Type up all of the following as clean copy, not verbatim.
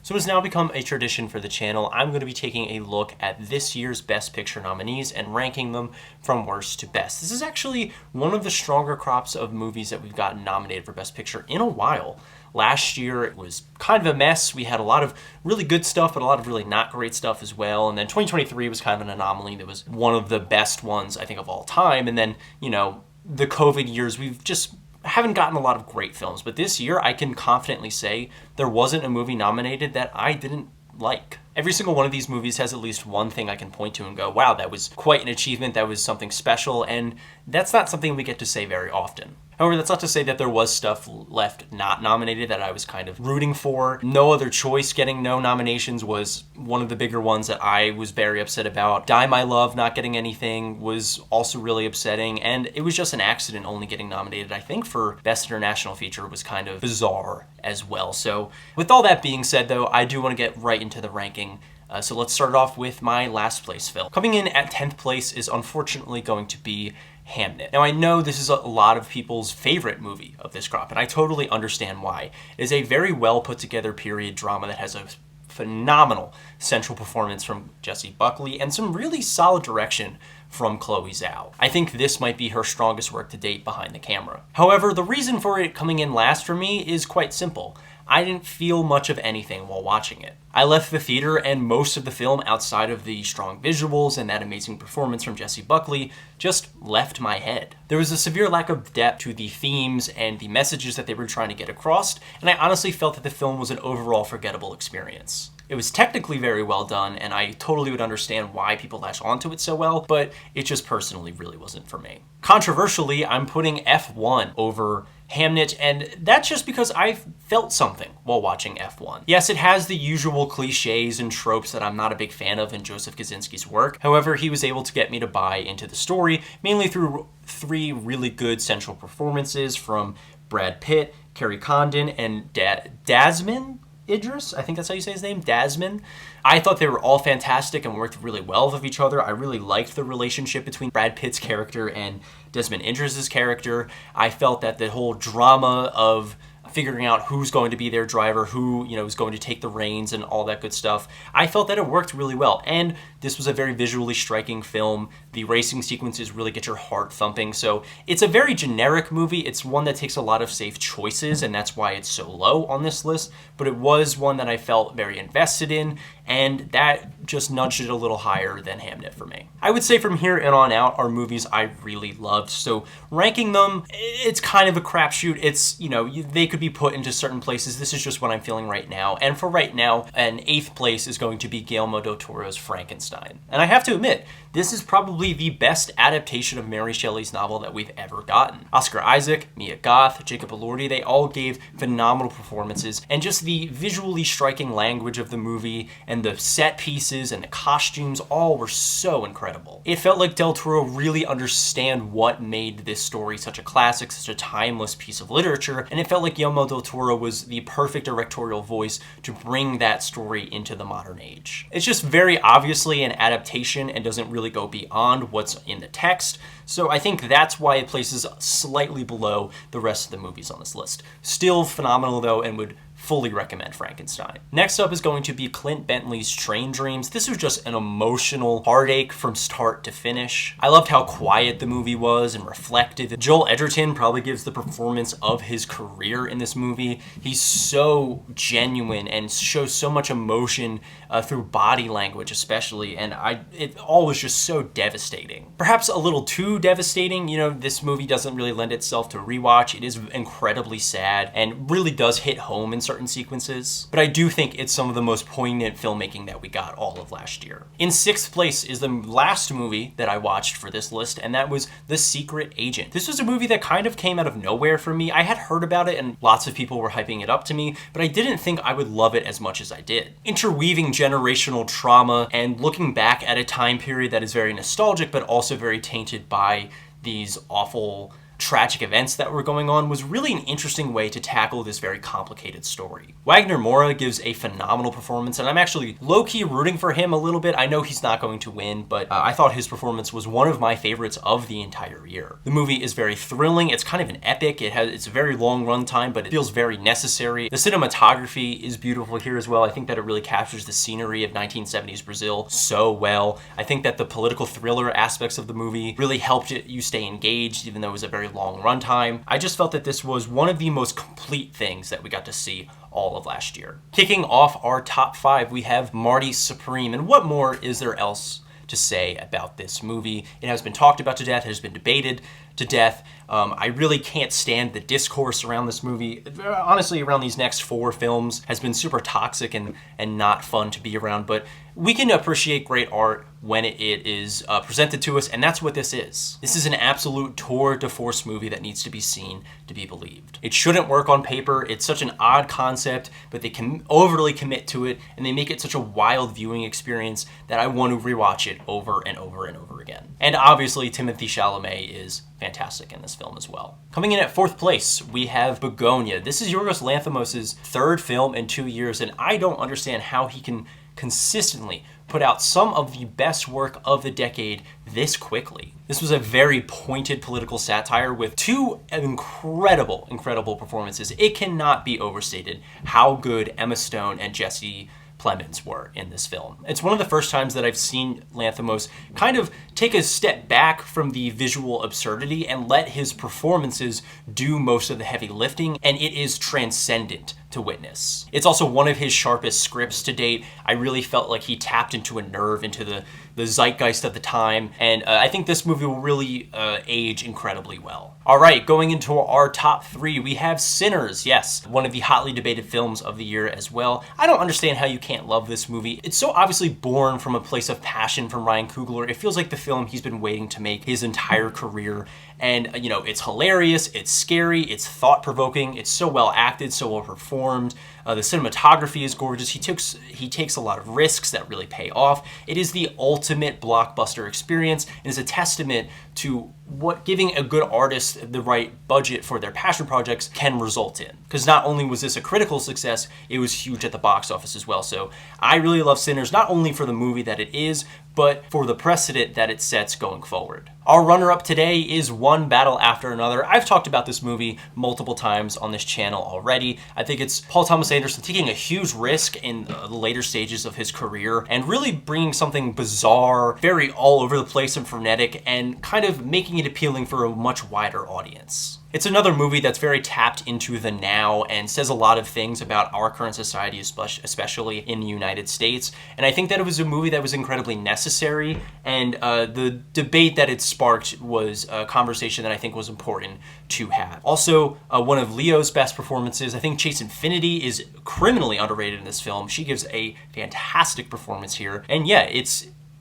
So it's now become a tradition for the channel. I'm going to be taking a look at this year's Best Picture nominees and ranking them from worst to best. This is actually one of the stronger crops of movies that we've gotten nominated for Best Picture in a while. Last year, it was kind of a mess. We had a lot of really good stuff, but a lot of really not great stuff as well. And then 2023 was kind of an anomaly that was one of the best ones, I think, of all time. And then, the COVID years, we've just haven't gotten a lot of great films. But this year, I can confidently say there wasn't a movie nominated that I didn't like. Every single one of these movies has at least one thing I can point to and go, wow, that was quite an achievement, that was something special, and that's not something we get to say very often. However, that's not to say that there was stuff left not nominated that I was kind of rooting for. No Other Choice getting no nominations was one of the bigger ones that I was very upset about. Die My Love not getting anything was also really upsetting, and it was just an accident only getting nominated. I think for Best International Feature was kind of bizarre as well. So with all that being said, though, I do want to get right into the ranking. So let's start off with my last place film. Coming in at 10th place is unfortunately going to be Hamnet. Now, I know this is a lot of people's favorite movie of this crop, and I totally understand why. It is a very well put together period drama that has a phenomenal central performance from Jessie Buckley and some really solid direction from Chloe Zhao. I think this might be her strongest work to date behind the camera. However, the reason for it coming in last for me is quite simple. I didn't feel much of anything while watching it. I left the theater and most of the film, outside of the strong visuals and that amazing performance from Jessie Buckley, just left my head. There was a severe lack of depth to the themes and the messages that they were trying to get across, and I honestly felt that the film was an overall forgettable experience. It was technically very well done, and I totally would understand why people latch onto it so well, but it just personally really wasn't for me. Controversially, I'm putting F1 over Hamnet, and that's just because I felt something while watching F1. Yes, it has the usual cliches and tropes that I'm not a big fan of in Joseph Kosinski's work. However, he was able to get me to buy into the story, mainly through three really good central performances from Brad Pitt, Kerry Condon, and Dasman Idris, I think that's how you say his name, Dasman. I thought they were all fantastic and worked really well with each other. I really liked the relationship between Brad Pitt's character and Desmond Idris's character. I felt that the whole drama of figuring out who's going to be their driver, who, is going to take the reins and all that good stuff. I felt that it worked really well. And this was a very visually striking film. The racing sequences really get your heart thumping. So it's a very generic movie. It's one that takes a lot of safe choices, and that's why it's so low on this list. But it was one that I felt very invested in, and that just nudged it a little higher than Hamnet for me. I would say from here and on out are movies I really loved. So ranking them, it's kind of a crapshoot. It's, they could be put into certain places. This is just what I'm feeling right now. And for right now, an 8th place is going to be Guillermo del Toro's Frankenstein. And I have to admit, this is probably the best adaptation of Mary Shelley's novel that we've ever gotten. Oscar Isaac, Mia Goth, Jacob Elordi, they all gave phenomenal performances, and just the visually striking language of the movie and the set pieces and the costumes all were so incredible. It felt like Del Toro really understand what made this story such a classic, such a timeless piece of literature, and it felt like Guillermo del Toro was the perfect directorial voice to bring that story into the modern age. It's just very obviously an adaptation and doesn't really go beyond what's in the text, so I think that's why it places slightly below the rest of the movies on this list. Still phenomenal though, and would fully recommend Frankenstein. Next up is going to be Clint Bentley's Train Dreams. This was just an emotional heartache from start to finish. I loved how quiet the movie was and reflective. Joel Edgerton probably gives the performance of his career in this movie. He's so genuine and shows so much emotion through body language especially, and it all was just so devastating. Perhaps a little too devastating. This movie doesn't really lend itself to a rewatch. It is incredibly sad and really does hit home in certain sequences, but I do think it's some of the most poignant filmmaking that we got all of last year. In 6th place is the last movie that I watched for this list, and that was The Secret Agent. This was a movie that kind of came out of nowhere for me. I had heard about it and lots of people were hyping it up to me, but I didn't think I would love it as much as I did. Interweaving generational trauma and looking back at a time period that is very nostalgic but also very tainted by these awful tragic events that were going on was really an interesting way to tackle this very complicated story. Wagner Moura gives a phenomenal performance, and I'm actually low-key rooting for him a little bit. I know he's not going to win, but I thought his performance was one of my favorites of the entire year. The movie is very thrilling. It's kind of an epic. It's a very long runtime, but it feels very necessary. The cinematography is beautiful here as well. I think that it really captures the scenery of 1970s Brazil so well. I think that the political thriller aspects of the movie really helped you stay engaged, even though it was a very long runtime. I just felt that this was one of the most complete things that we got to see all of last year. Kicking off our top 5, we have Marty Supreme, and what more is there else to say about this movie? It has been talked about to death, it has been debated to death. I really can't stand the discourse around this movie. Honestly, around these next 4 films has been super toxic and not fun to be around, but we can appreciate great art when it is presented to us, and that's what this is. This is an absolute tour de force movie that needs to be seen to be believed. It shouldn't work on paper. It's such an odd concept, but they can overly commit to it, and they make it such a wild viewing experience that I want to rewatch it over and over and over again. And obviously, Timothée Chalamet is fantastic in this film as well. Coming in at 4th place, we have Begonia. This is Yorgos Lanthimos' 3rd film in 2 years, and I don't understand how he can consistently put out some of the best work of the decade this quickly. This was a very pointed political satire with 2 incredible performances. It cannot be overstated how good Emma Stone and Jesse Plemons were in this film. It's one of the first times that I've seen Lanthimos kind of take a step back from the visual absurdity and let his performances do most of the heavy lifting, and it is transcendent to witness. It's also one of his sharpest scripts to date. I really felt like he tapped into a nerve, into the zeitgeist of the time, and I think this movie will really age incredibly well. All right, going into our top 3, we have Sinners. Yes, one of the hotly debated films of the year as well. I don't understand how you can't love this movie. It's so obviously born from a place of passion from Ryan Coogler. It feels like the film he's been waiting to make his entire career. And, you know, it's hilarious, it's scary, it's thought-provoking, it's so well acted, so well performed. The cinematography is gorgeous. He takes a lot of risks that really pay off. It is the ultimate blockbuster experience and is a testament to what giving a good artist the right budget for their passion projects can result in. Because not only was this a critical success, it was huge at the box office as well. So I really love Sinners, not only for the movie that it is, but for the precedent that it sets going forward. Our runner-up today is One Battle After Another. I've talked about this movie multiple times on this channel already. I think it's Paul Thomas Anderson taking a huge risk in the later stages of his career and really bringing something bizarre, very all over the place and frenetic, and kind of making it appealing for a much wider audience. It's another movie that's very tapped into the now and says a lot of things about our current society, especially in the United States. And I think that it was a movie that was incredibly necessary, and the debate that it sparked was a conversation that I think was important to have. Also, one of Leo's best performances. I think Chase Infinity is criminally underrated in this film. She gives a fantastic performance here. And yeah,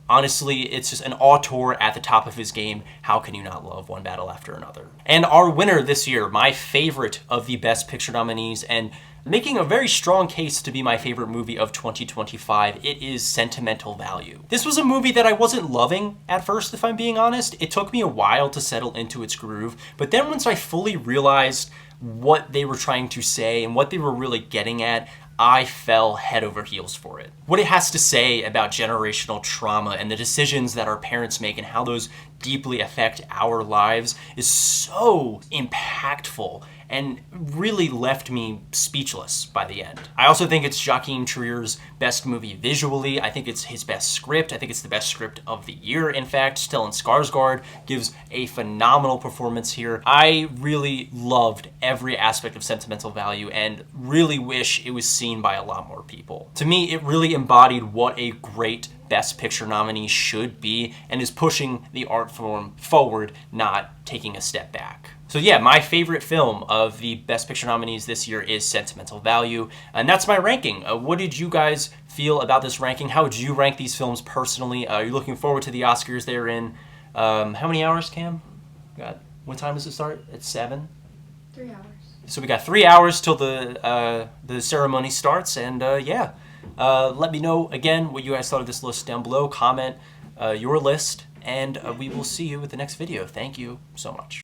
honestly, it's just an auteur at the top of his game. How can you not love One Battle After Another? And our winner this year, my favorite of the Best Picture nominees, and making a very strong case to be my favorite movie of 2025, it is Sentimental Value. This was a movie that I wasn't loving at first, if I'm being honest. It took me a while to settle into its groove, but then once I fully realized what they were trying to say and what they were really getting at, I fell head over heels for it. What it has to say about generational trauma and the decisions that our parents make and how those deeply affect our lives is so impactful and really left me speechless by the end. I also think it's Joachim Trier's best movie visually. I think it's his best script. I think it's the best script of the year, in fact. Stellan Skarsgård gives a phenomenal performance here. I really loved every aspect of Sentimental Value and really wish it was seen by a lot more people. To me, it really embodied what a great Best Picture nominee should be and is pushing the art form forward, not taking a step back. So yeah, my favorite film of the Best Picture nominees this year is Sentimental Value, and that's my ranking. What did you guys feel about this ranking? How would you rank these films personally? Are you looking forward to the Oscars they're in? How many hours, Cam? What time does it start? It's 7? 3 hours. So we got 3 hours till the ceremony starts, and yeah. Let me know, again, what you guys thought of this list down below. Comment your list, and we will see you with the next video. Thank you so much.